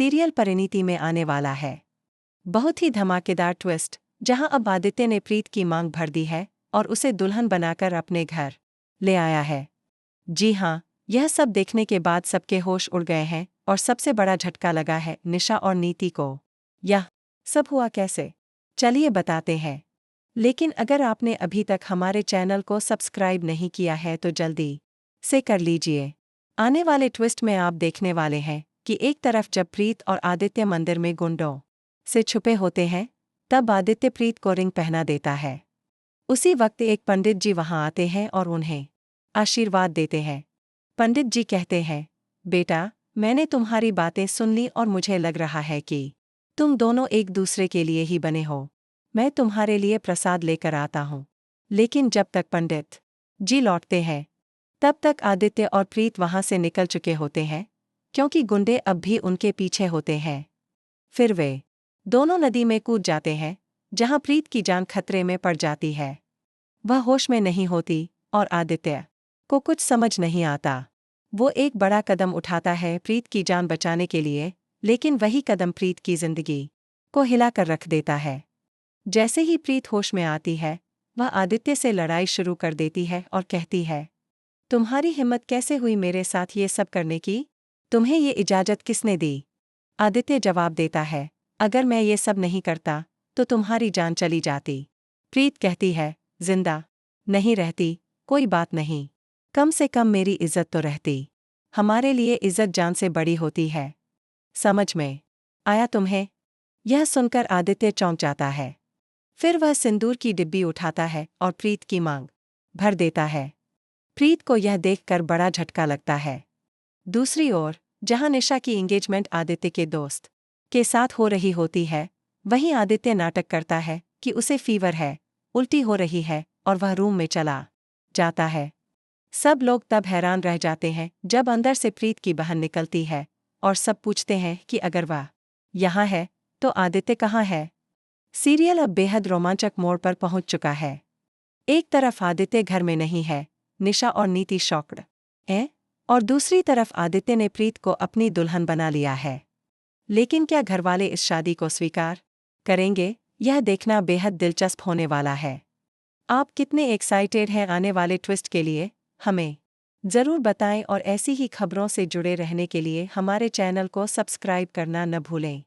Serial Parineeti में आने वाला है। बहुत ही धमाकेदार ट्विस्ट, जहां अब आदित्य ने प्रीत की मांग भर दी है और उसे दुल्हन बनाकर अपने घर ले आया है। जी हाँ, यह सब देखने के बाद सबके होश उड़ गए हैं और सबसे बड़ा झटका लगा है निशा और नीति को। यह सब हुआ कैसे, चलिए बताते हैं। लेकिन अगर आपने अभी तक हमारे चैनल को सब्सक्राइब नहीं किया है तो जल्दी से कर लीजिए। आने वाले ट्विस्ट में आप देखने वाले हैं कि एक तरफ जब प्रीत और आदित्य मंदिर में गुंडों से छुपे होते हैं, तब आदित्य प्रीत को रिंग पहना देता है। उसी वक्त एक पंडित जी वहां आते हैं और उन्हें आशीर्वाद देते हैं। पंडित जी कहते हैं, बेटा, मैंने तुम्हारी बातें सुन ली और मुझे लग रहा है कि तुम दोनों एक दूसरे के लिए ही बने हो। मैं तुम्हारे लिए प्रसाद लेकर आता हूँ। लेकिन जब तक पंडित जी लौटते हैं, तब तक आदित्य और प्रीत वहां से निकल चुके होते हैं, क्योंकि गुंडे अब भी उनके पीछे होते हैं। फिर वे दोनों नदी में कूद जाते हैं, जहां प्रीत की जान खतरे में पड़ जाती है। वह होश में नहीं होती और आदित्य को कुछ समझ नहीं आता। वो एक बड़ा कदम उठाता है प्रीत की जान बचाने के लिए, लेकिन वही कदम प्रीत की जिंदगी को हिलाकर रख देता है। जैसे ही प्रीत होश में आती है, वह आदित्य से लड़ाई शुरू कर देती है और कहती है, तुम्हारी हिम्मत कैसे हुई मेरे साथ ये सब करने की? तुम्हें ये इजाजत किसने दी? आदित्य जवाब देता है, अगर मैं ये सब नहीं करता तो तुम्हारी जान चली जाती। प्रीत कहती है, जिंदा नहीं रहती, कोई बात नहीं, कम से कम मेरी इज्जत तो रहती। हमारे लिए इज्जत जान से बड़ी होती है। समझ में आया तुम्हें? यह सुनकर आदित्य चौंक जाता है। फिर वह सिंदूर की डिब्बी उठाता है और प्रीत की मांग भर देता है। प्रीत को यह देखकर बड़ा झटका लगता है। दूसरी ओर, जहां निशा की एंगेजमेंट आदित्य के दोस्त के साथ हो रही होती है, वहीं आदित्य नाटक करता है कि उसे फीवर है, उल्टी हो रही है और वह रूम में चला जाता है। सब लोग तब हैरान रह जाते हैं जब अंदर से प्रीत की बहन निकलती है और सब पूछते हैं कि अगर वह यहाँ है तो आदित्य कहाँ है। सीरियल अब बेहद रोमांचक मोड़ पर पहुंच चुका है। एक तरफ आदित्य घर में नहीं है, निशा और नीति शॉक्ड हैं, और दूसरी तरफ आदित्य ने प्रीत को अपनी दुल्हन बना लिया है। लेकिन क्या घरवाले इस शादी को स्वीकार करेंगे? यह देखना बेहद दिलचस्प होने वाला है। आप कितने एक्साइटेड हैं आने वाले ट्विस्ट के लिए? हमें ज़रूर बताएं और ऐसी ही खबरों से जुड़े रहने के लिए हमारे चैनल को सब्सक्राइब करना न भूलें।